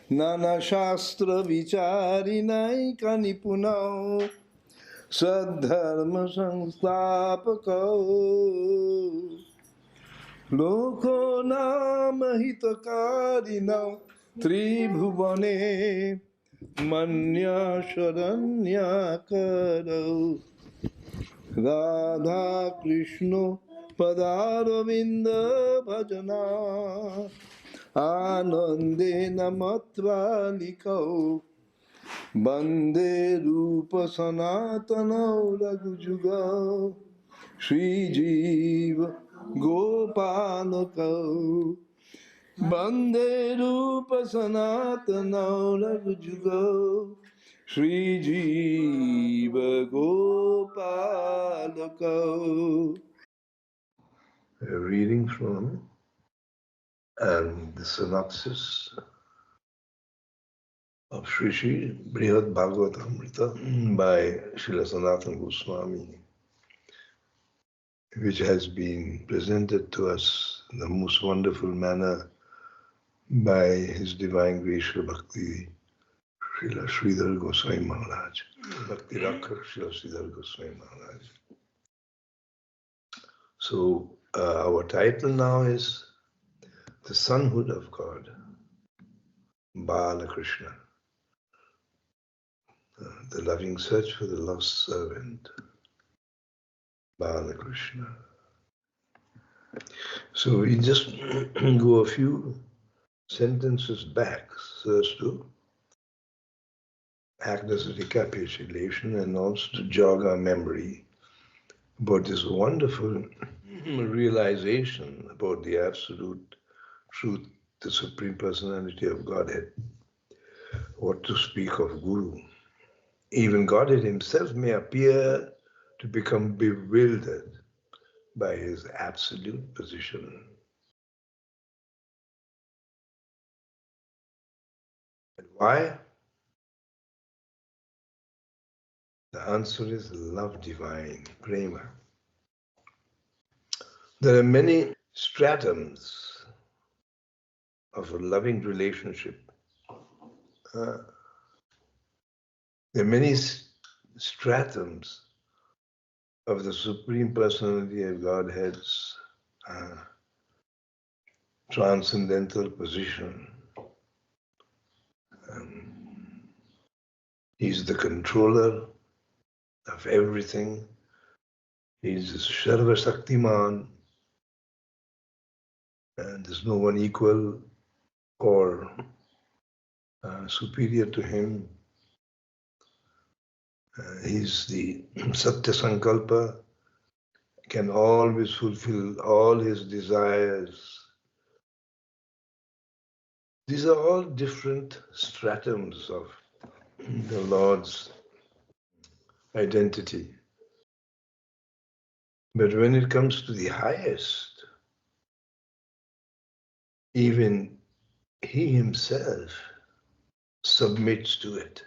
Nana Shastra Vicharinai Nipunau Sadharma Samstapakau Loko Nama Hitakarinau Tribhuvane Manya Sharanya Karau Radha Krishna Padaravinda Bhajana Anande Namatra Likau Bande Rupa Sanatana Raghujuga Shri Jiva Gopalakau Bande Rupa Sanatana Raghujuga Shri Jiva Gopalakau. Reading from the synopsis of Shri Brihad Bhagavatamrita by Srila Sanatana Gosvāmī, which has been presented to us in the most wonderful manner by His Divine Grace Srila Bhakti Srila Śrīdhara Gosvāmī Maharaj, Bhakti Rakṣaka Srila Śrīdhara Gosvāmī Maharaj. So our title now is The Sonhood of God, Bala Krishna, the loving search for the lost servant, Bala Krishna. So we just go a few sentences back so as to act as a recapitulation and also to jog our memory about this wonderful realization about the absolute truth, the Supreme Personality of Godhead. What to speak of Guru? Even Godhead himself may appear to become bewildered by his absolute position. And why? The answer is love divine, prema. There are many stratums of a loving relationship. There are many stratums of the Supreme Personality of Godhead's transcendental position. He's the controller of everything. He's Sarva Shaktiman, and there's no one equal or superior to him. He's the Satya Sankalpa, can always fulfill all his desires. These are all different stratums of the Lord's identity. But when it comes to the highest, even he himself submits to it.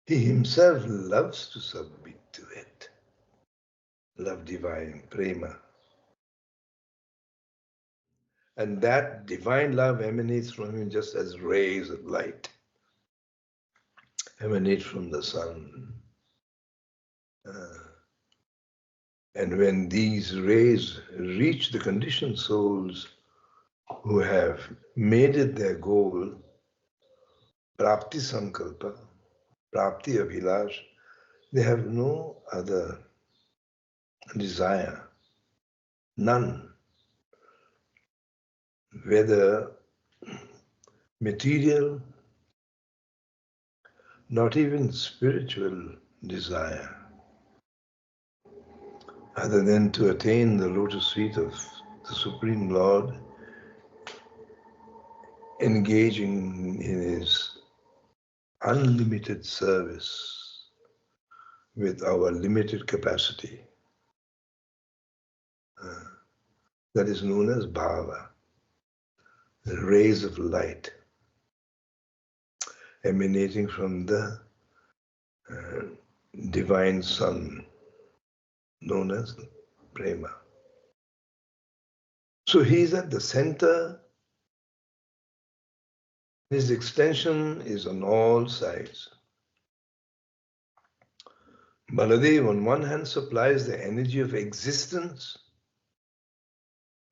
He himself loves to submit to it. Love divine, prema. And that divine love emanates from him just as rays of light emanate from the sun. And when these rays reach the conditioned souls who have made it their goal, Prapti Sankalpa, Prapti Abhilash, they have no other desire, none, whether material, not even spiritual desire, other than to attain the lotus feet of the Supreme Lord, engaging in his unlimited service with our limited capacity. That is known as bhava, the rays of light emanating from the divine sun, known as prema. So he is at the center His extension is on all sides. Baladeva on one hand supplies the energy of existence,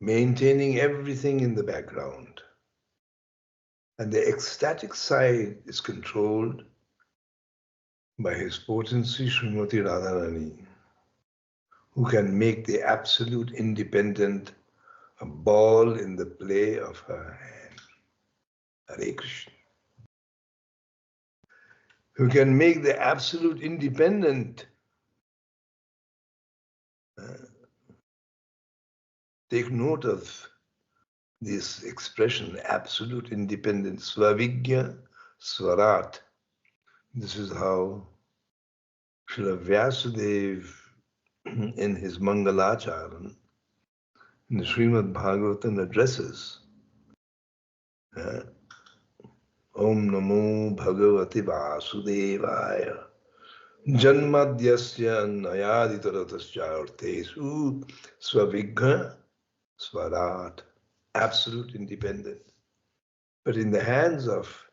maintaining everything in the background. And the ecstatic side is controlled by his potency, Srimati Radharani, who can make the absolute independent a ball in the play of her hand. Hare Krishna. Who can make the absolute independent take note of this expression, absolute independence, svavigya swarat. This is how Srila Vyasadeva in his Mangalacharan, in the Srimad Bhagavatam addresses Om Namo Bhagavati Vasudevaya Janmadyasya Nayaditaratasya Artesu Svavigya Swarat, absolute independent. But in the hands of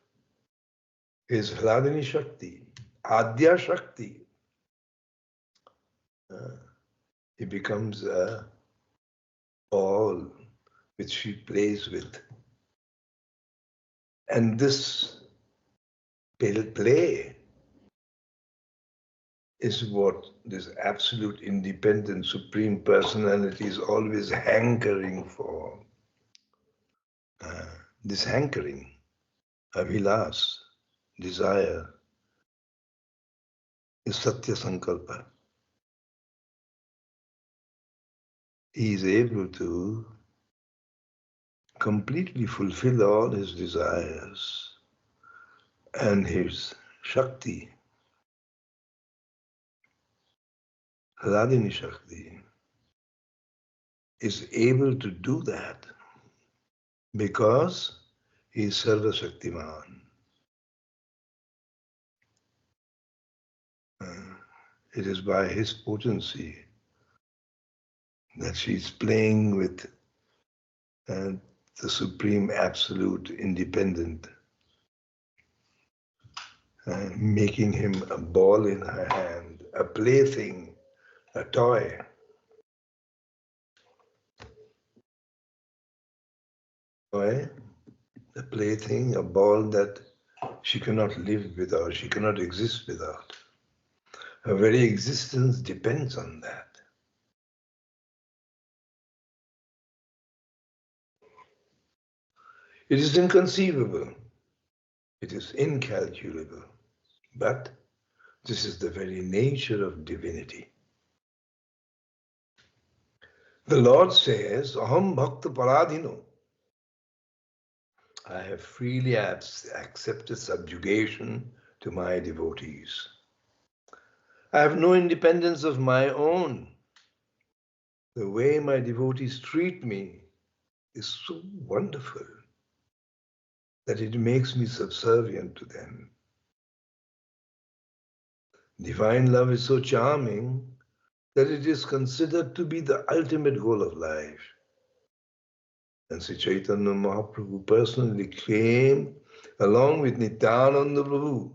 his Hladini Shakti, Adya Shakti, he becomes a ball which she plays with. And this play is what this absolute independent Supreme Personality is always hankering for. This hankering, abhilas, desire, is Satya Sankalpa. He is able to completely fulfill all his desires, and his Shakti, Hladini Shakti, is able to do that because he is Sarva Shaktiman. It is by his potency that she is playing with the supreme absolute independent, making him a ball in her hand, a plaything, a toy. Toy, a plaything, a ball that she cannot live without, she cannot exist without. Her very existence depends on that. It is inconceivable. It is incalculable. But this is the very nature of divinity. The Lord says, aham bhakta-paradhino. I have freely accepted subjugation to my devotees. I have no independence of my own. The way my devotees treat me is so wonderful that it makes me subservient to them. Divine love is so charming that it is considered to be the ultimate goal of life. And Sri Caitanya Mahaprabhu personally came, along with Nityananda Prabhu,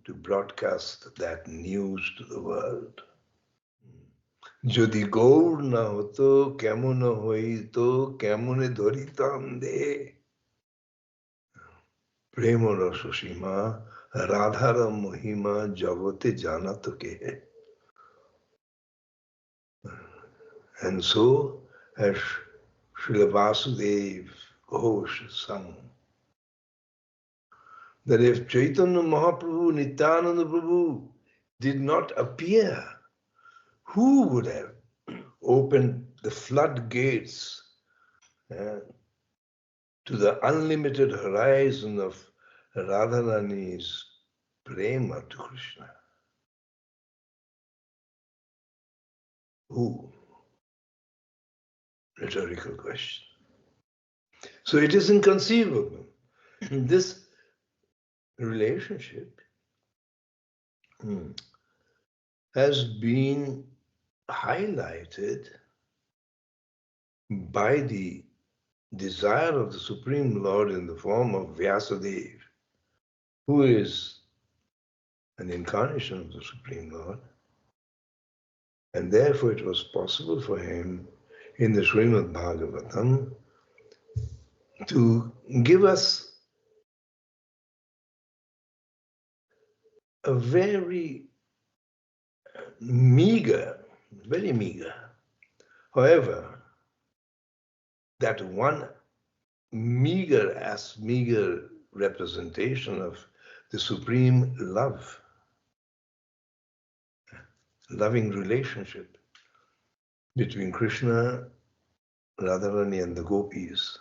to broadcast that news to the world. Jodi gaur na hoto, kemon hoito, kemone dhoritam de. Prema rasosima, radhara mohima, javote janato ke. And so, as Srila Vasudeva Ghosh sung, that if Chaitanya Mahaprabhu, Nityananda Prabhu did not appear, who would have opened the floodgates to the unlimited horizon of Radharani's prema to Krishna? Who? Rhetorical question. So it is inconceivable. This relationship has been highlighted by the desire of the Supreme Lord in the form of Vyasadeva. who is an incarnation of the Supreme Lord. And therefore it was possible for him in the Srimad Bhagavatam to give us a very meager, however, that one meager representation of the supreme love, loving relationship between Krishna, Radharani and the gopis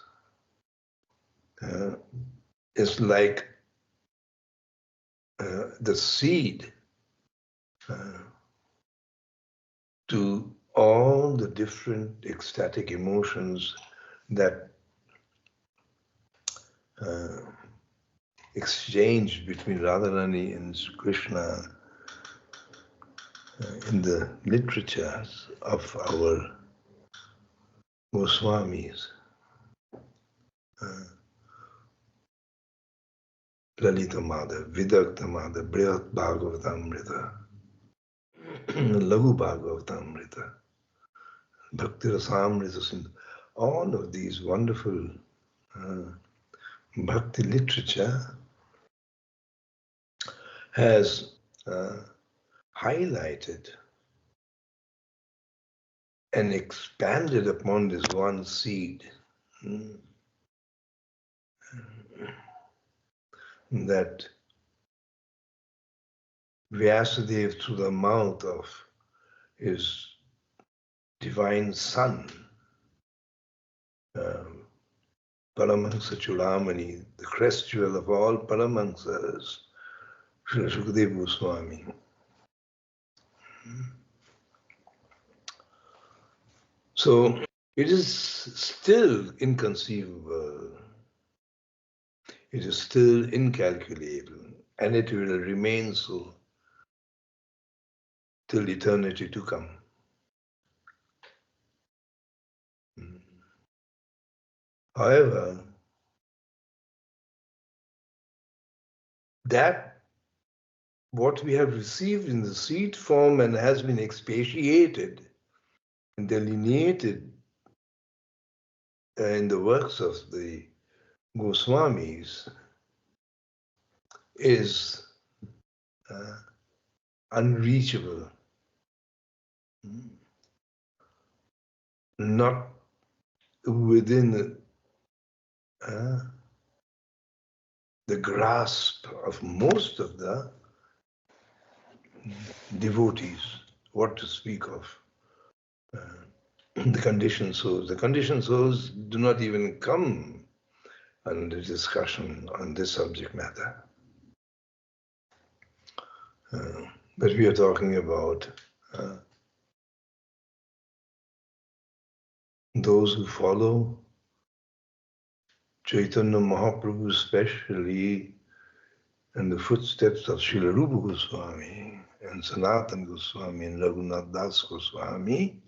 is like the seed to all the different ecstatic emotions that exchange between Radharani and Krishna in the literatures of our Gosvāmīs. Lalita Madha, Vidagdha Madha, Brihat Bhagavatamrita, Laghu Bhagavatamrita, Bhakti Rasamrita Sindhu. All of these wonderful Bhakti literature has highlighted and expanded upon this one seed that Vyasadeva, through the mouth of his divine son, Paramahansa Chudamani, the crest jewel of all Paramahansas, Srila Sukadeva Gosvāmī. So it is still inconceivable, it is still incalculable, and it will remain so till eternity to come. However, that what we have received in the seed form and has been expatiated and delineated in the works of the Gosvāmīs is unreachable, not within the grasp of most of the devotees, what to speak of the conditioned souls. The conditioned souls do not even come under discussion on this subject matter. But we are talking about those who follow Caitanya Mahaprabhu, especially in the footsteps of Srila Rupa Gosvāmī and Sanatana Gosvāmī and Raghunath Das Gosvāmī,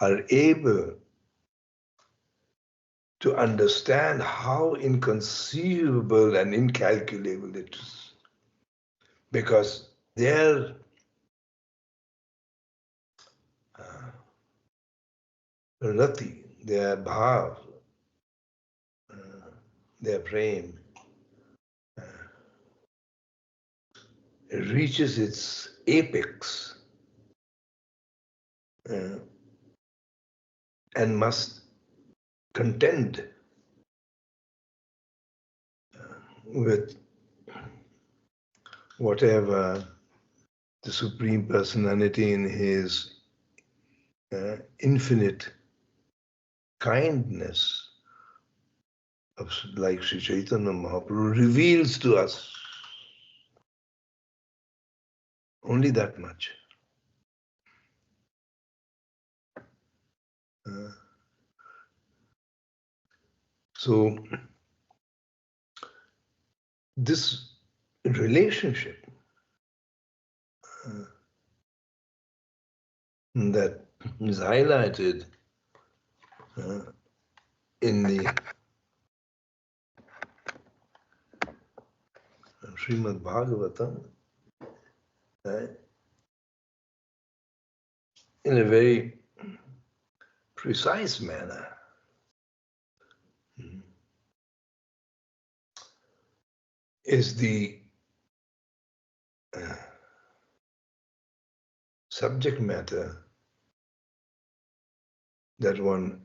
are able to understand how inconceivable and incalculable it is. Because their rati, their bhav, their prem, reaches its apex and must contend with whatever the Supreme Personality in his infinite kindness of, like Sri Caitanya Mahaprabhu, reveals to us. Only that much. So this relationship that is highlighted in the Srimad Bhagavatam in a very precise manner. Is the subject matter that one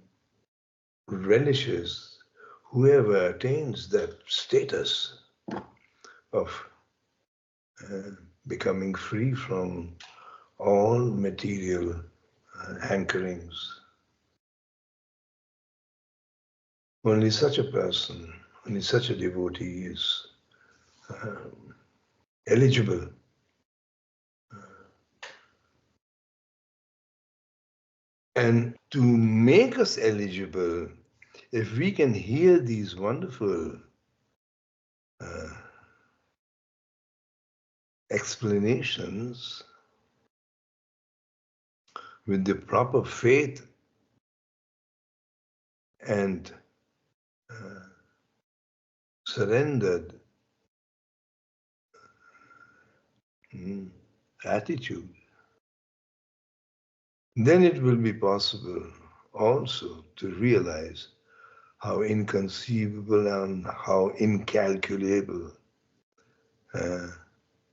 relishes, whoever attains that status of becoming free from all material anchorings. Only such a person, only such a devotee is eligible and to make us eligible, if we can hear these wonderful explanations with the proper faith and surrendered attitude, then it will be possible also to realize how inconceivable and how incalculable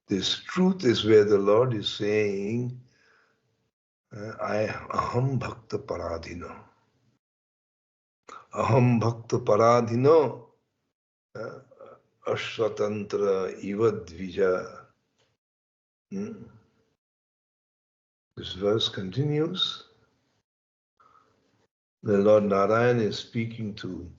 this truth is, where the Lord is saying, aham bhakta-paradhino. Aham bhakta-paradhino asvatantra iva dvija. This verse continues. The Lord Narayan is speaking to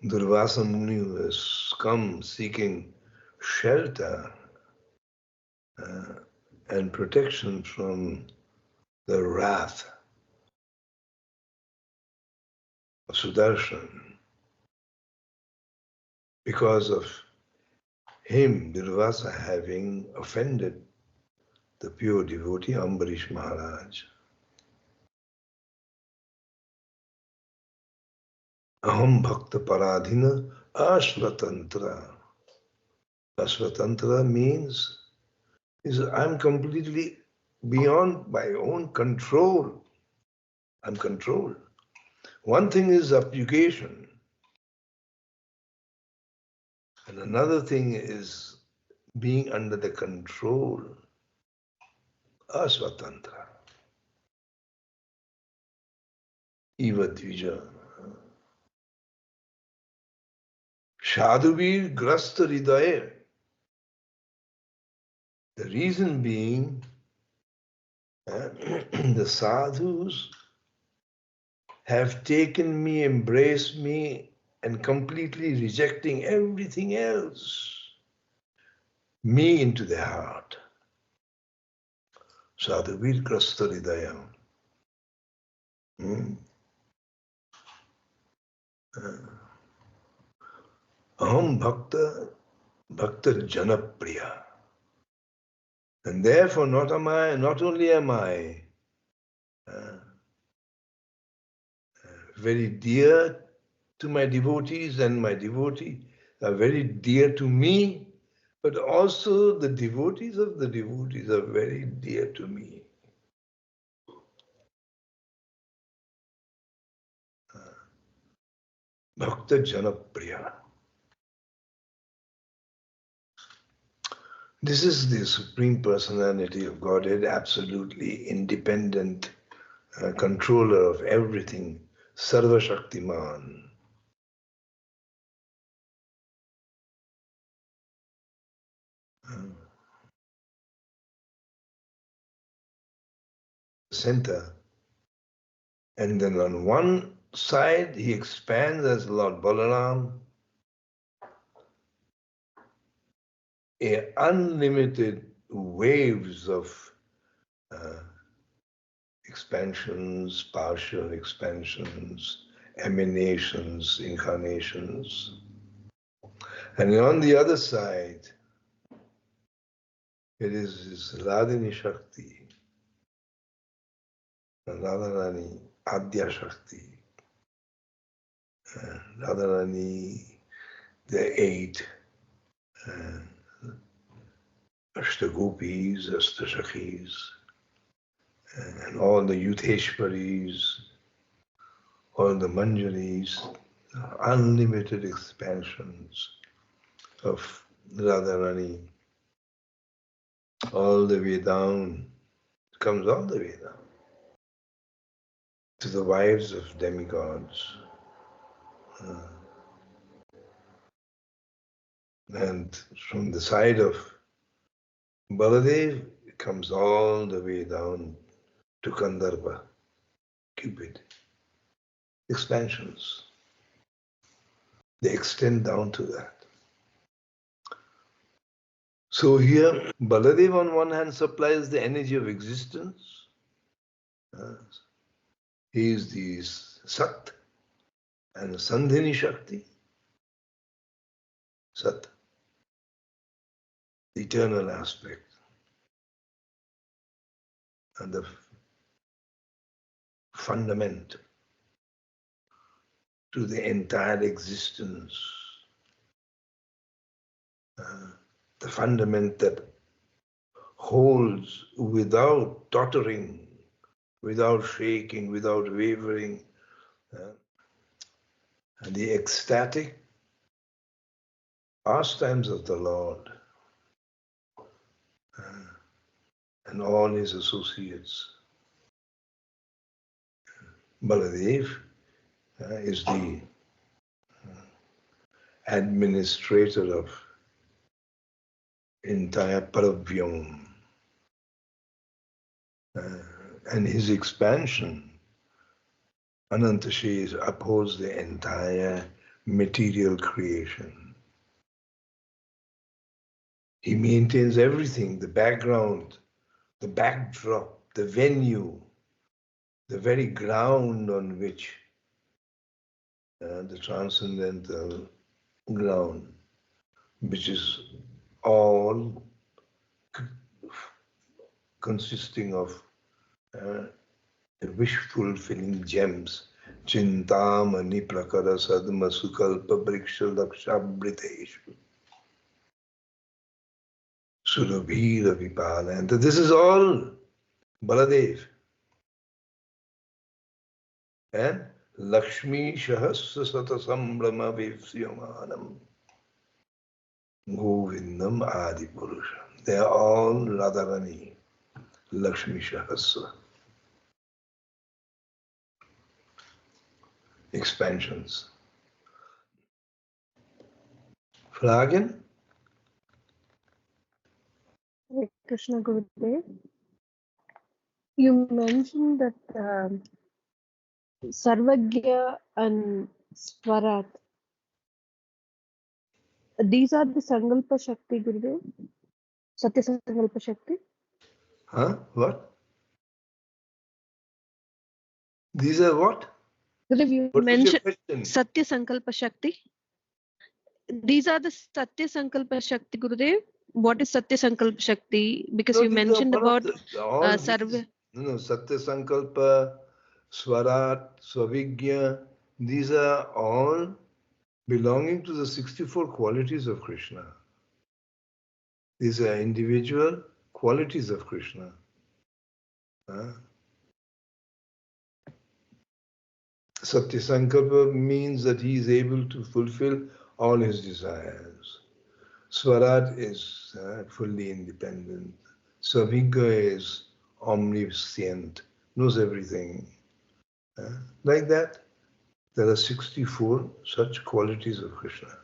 Durvasa Muni, who has come seeking shelter and protection from the wrath of Sudarshan because of him, Durvasa, having offended the pure devotee Ambarish Maharaj. Aham bhakta-paradhina asvatantra. Asvatantra means I'm completely beyond my own control. I'm controlled. One thing is subjugation, and another thing is being under the control. Asvatantra. Iva dvija. Sadhuvir grasta hridaya. The reason being, the sadhus have taken me, embraced me, and completely rejecting everything else, me into their heart. Sadhuvir grasta hridaya. Aham bhakta janapriya. And therefore not only am I very dear to my devotees, and my devotees are very dear to me, but also the devotees of the devotees are very dear to me. Bhakta Janapriya. This is the Supreme Personality of Godhead, absolutely independent, controller of everything, Sarva Shaktiman. Center. And then on one side, he expands as Lord Balaram, unlimited waves of expansions, partial expansions, emanations, incarnations. And on the other side, it is his Radhini Shakti, Radharani, Adya Shakti, Radharani, the 8 Ashtagopis, Astashakhis, and all the Yudheshwaris, all the Manjaris, unlimited expansions of Radharani, all the way down, it comes all the way down to the wives of demigods. And from the side of Baladeva, it comes all the way down to Gandharva, Cupid. Expansions. They extend down to that. So here, Baladeva on one hand supplies the energy of existence. He is the Sat and Sandhini Shakti. Sat, the eternal aspect. And the fundament to the entire existence. The fundament that holds without tottering, without shaking, without wavering. And the ecstatic pastimes of the Lord and all his associates. Baladev is the administrator of entire Paravyam. And his expansion, Anantashesh, upholds the entire material creation. He maintains everything, the background, the backdrop, the venue, the very ground on which the transcendental ground, which is all consisting of wish-fulfilling gems. Chintamani prakara sadma sukalpa vriksha lakshabriteshu. Surabhira vipala. And this is all Baladev. And Lakshmi Shahasra Sata Sambrama Vivsyamanam Govindam Adi Purusha. They are all Radharani, Lakshmi Shahasra. Expansions. Fragen? Hare Krishna Gurudev. You mentioned that Sarvagya and Swarat, these are the Sankalpa Shakti, Gurudev? Satya Sankalpa Shakti? Huh? What? These are what? Gurudev, you What mentioned is your question? Satya Sankalpa Shakti. These are the Satya Sankalpa Shakti, Gurudev. What is Satya Sankalpa Shakti? Because you mentioned about Sarva. No, Satya Sankalpa, Swarat, Svavigya, these are all belonging to the 64 qualities of Krishna. These are individual qualities of Krishna. Satya Sankalpa means that he is able to fulfill all his desires. Swarat is fully independent. Svavigya is omniscient, knows everything. Like that, there are 64 such qualities of Krishna.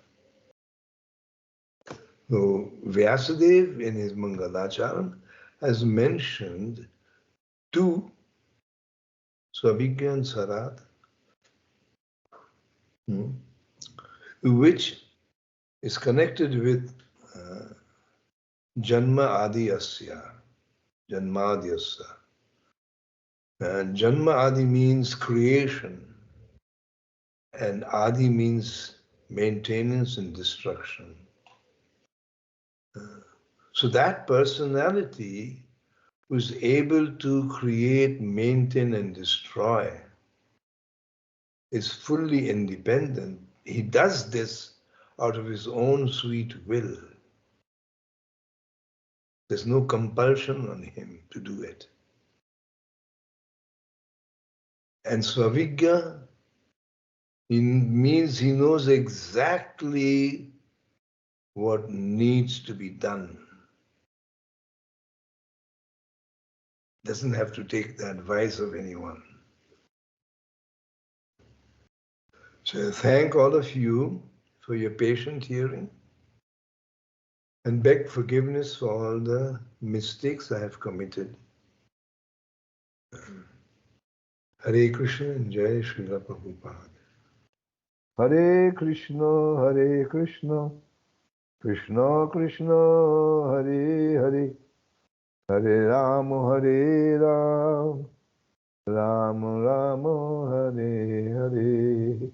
So Vyasadeva in his Mangalacharan has mentioned 2, Svavigya and Sarat, which is connected with Janma Adi Asya, Janma Adi Asya. Janma Adi means creation, and Adi means maintenance and destruction. So that personality who is able to create, maintain, and destroy is fully independent. He does this out of his own sweet will. There's no compulsion on him to do it. And Svavigya, it means he knows exactly what needs to be done. Doesn't have to take the advice of anyone. So I thank all of you for your patient hearing and beg forgiveness for all the mistakes I have committed. Hare Krishna and Jai Srila Prabhupada. Hare Krishna, Krishna Krishna, Hare Hare, Hare Ram, Ram Ram, Hare Hare.